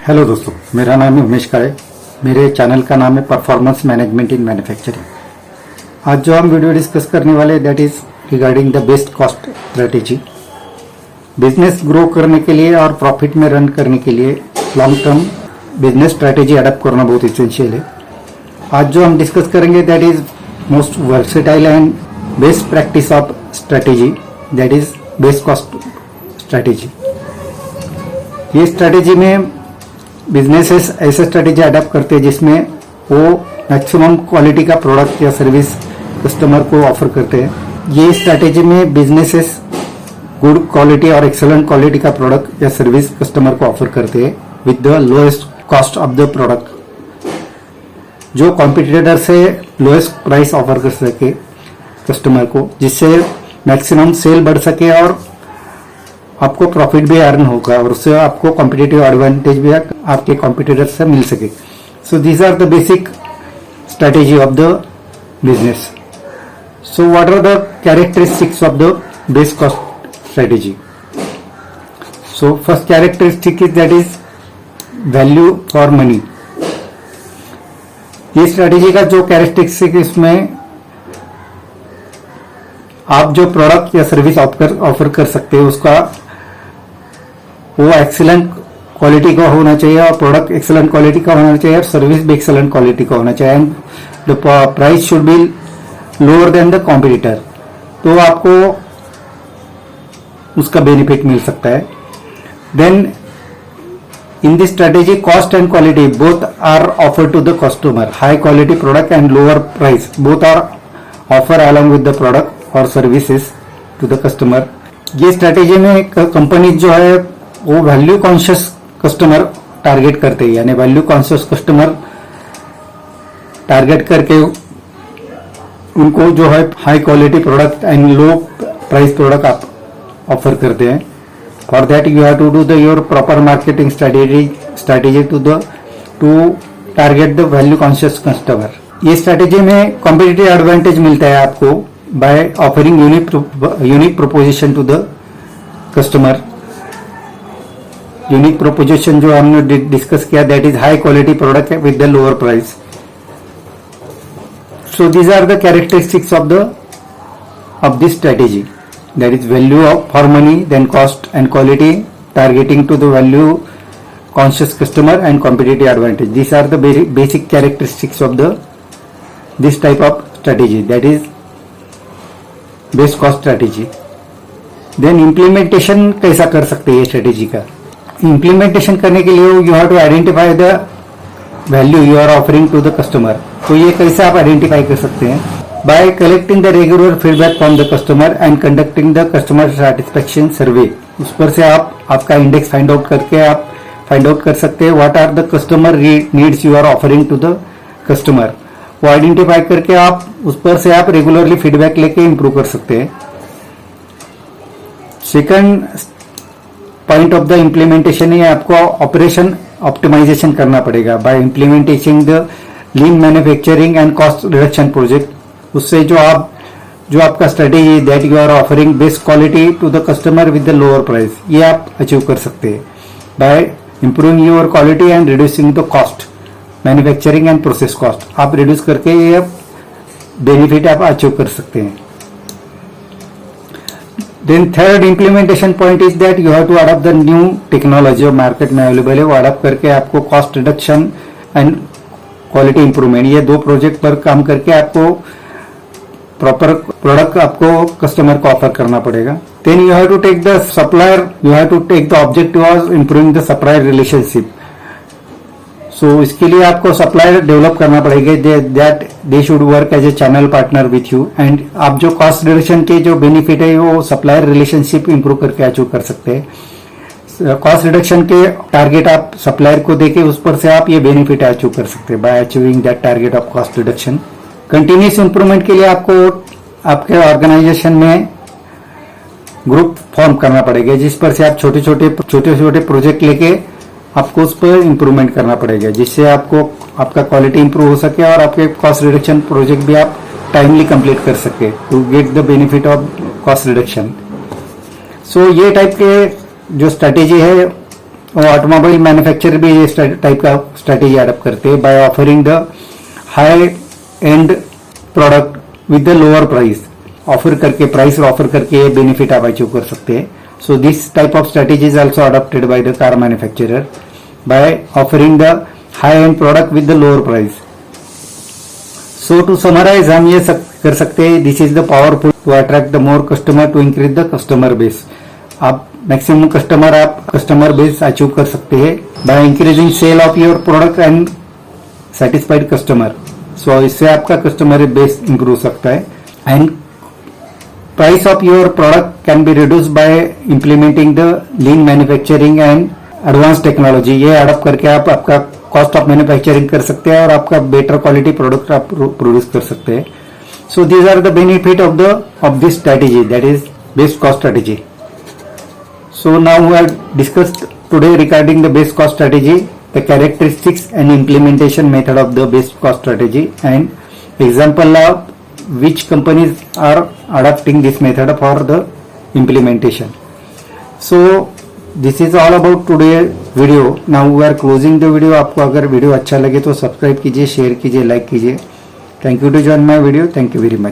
Hello दोस्तों, मेरा नाम है उमेश काळे। मेरे चैनल का नाम है परफॉर्मेंस मैनेजमेंट इन मैन्युफैक्चरिंग। आज जो हम वीडियो डिस्कस करने वाले that is regarding the best cost strategy. Business grow करने के लिए और प्रॉफिट में रन करने के लिए long term business strategy adopt करना बहुत इसेंशियल है। आज जो हम डिस्कस करेंगे that is most versatile and best practice of strategy that is best cost strategy. ये स्ट्रेटेजी में बिजनेसेस ऐसे स्ट्रेटेजी अडॉप्ट करते हैं जिसमें वो मैक्सिमम क्वालिटी का प्रोडक्ट या सर्विस कस्टमर को ऑफर करते हैं। ये स्ट्रेटेजी में बिजनेसेस गुड क्वालिटी और एक्सेलेंट क्वालिटी का प्रोडक्ट या सर्विस कस्टमर को ऑफर करते हैं with the lowest cost of the product, जो कॉम्पिटिटर से लोएस्ट प्राइस ऑफर कर सके कस्टमर को, जिससे मैक्सिमम सेल बढ़ सके और आपको प्रॉफिट भी अर्न होगा और उससे आपको कॉम्पिटिटिव एडवांटेज भी आपके कॉम्पिटिटर से मिल सके। So these are the basic strategy of the business. So what are the characteristics of the best cost strategy? So first characteristic is that is value for money. ये strategy का जो characteristic इसमें आप जो product या service offer कर सकते हो उसका वो एक्सीलेंट क्वालिटी का होना चाहिए और प्रोडक्ट एक्सीलेंट क्वालिटी का होना चाहिए और सर्विस भी एक्सीलेंट क्वालिटी का होना चाहिए and the price should be lower than the competitor, तो आपको उसका बेनिफिट मिल सकता है। Then in this strategy cost and quality both are offer to the customer. High quality product and lower price both are offer along with the product और services to the customer. ये strategy में company जो है वो value conscious customer target करते हैं, यानी value conscious customer target करके उनको जो है high quality product and low price product आप ऑफर करते हैं। For that you have to do the your proper marketing strategy to target the value conscious customer. ये स्ट्रेटेजी में कॉम्पिटिटिव एडवांटेज मिलता है आपको by offering unique proposition to the customer. Unique proposition जो हमने डिस्कस किया that is high quality product with the lower price. So these are the characteristics of this strategy that is value for money, then cost and quality, targeting to the value conscious customer and competitive advantage. These are the basic characteristics of this type of strategy that is best cost strategy. Then implementation कैसा कर सकते हैं ये strategy का? Implementation करने के लिए you have to identify the value you are offering to the customer. तो ये कैसे आप आइडेंटिफाई कर सकते हैं? By collecting the regular feedback from the customer and conducting the customer satisfaction survey. उस पर से आप आपका इंडेक्स फाइंड आउट करके आप फाइंड आउट कर सकते हैं what are the customer needs you are offering to the customer. वो आइडेंटिफाई करके आप उस पर से आप रेगुलरली फीडबैक लेके इंप्रूव कर सकते हैं। Second point of the implementation है आपको ऑपरेशन ऑप्टिमाइजेशन करना पड़ेगा by implementation the lean manufacturing and cost reduction project. उससे जो आपका strategy that you are offering best quality to the customer with the lower price, ये आप अचीव कर सकते हैं by improving your quality and reducing the cost, manufacturing and process cost आप reduce करके ये बेनिफिट आप अचीव कर सकते हैं। Then third implementation point is that you have to adopt the new technology जो मार्केट में अवेलेबल है वो अडॉप्ट करके आपको cost reduction and quality improvement ये दो प्रोजेक्ट पर काम करके आपको प्रॉपर प्रोडक्ट आपको कस्टमर को ऑफर करना पड़ेगा। Then you have to take the supplier, you have to take the objective of improving the supplier relationship। सो इसके लिए आपको सप्लायर डेवलप करना पड़ेगा that they should work as a channel partner with you and आप जो cost reduction के जो benefit है वो सप्लायर रिलेशनशिप इंप्रूव करके अचीव कर सकते हैं। कॉस्ट रिडक्शन के टारगेट आप सप्लायर को देके उस पर से आप ये बेनिफिट अचीव कर सकते हैं bye achieving that target of cost reduction. Continuous improvement के लिए आपको आपके ऑर्गेनाइजेशन में ग्रुप फॉर्म करना पड़ेगा जिस पर से आप छोटे छोटे प्रोजेक्ट लेके आपको उस पर इंप्रूवमेंट करना पड़ेगा जिससे आपको आपका क्वालिटी इंप्रूव हो सके और आपके कॉस्ट रिडक्शन प्रोजेक्ट भी आप टाइमली कंप्लीट कर सके to get the benefit of cost reduction. So ये टाइप के जो स्ट्रेटेजी है और ऑटोमोबाइल मैन्युफैक्चरर भी इस टाइप का स्ट्रेटेजी अडॉप्ट करते हैं by offering the high end product with the lower price. Offer करके, प्राइस ऑफर करके ये बेनिफिट आप अचीव कर सकते हैं। So this type of strategy is also adopted by the car manufacturer by offering the high end product with the lower price. So to summarize हम ये कर सकते हैं, this is the powerful to attract the more customer, to increase the customer base. आप maximum customer base achieve कर सकते हैं by increasing sale of your product and satisfied customer. So इससे आपका कस्टमर बेस इंप्रूव सकता है। And price of your product can be reduce by implementing the lean manufacturing and advance technology. ये adopt करके आप आपका कॉस्ट ऑफ मैन्युफैक्चरिंग कर सकते हैं और आपका बेटर क्वालिटी प्रोडक्ट आप प्रोड्यूस कर सकते हैं। So these are the benefit of this strategy, that is best cost strategy. So now we have discussed today regarding the best cost strategy, the characteristics and implementation method of the best cost strategy, and example of which companies are adopting this method for the implementation. So this is all about today video. Now we are closing the video. आपको अगर video अच्छा लगे तो subscribe कीजिए, share कीजिए, like कीजिए। Thank you to join my video. Thank you very much.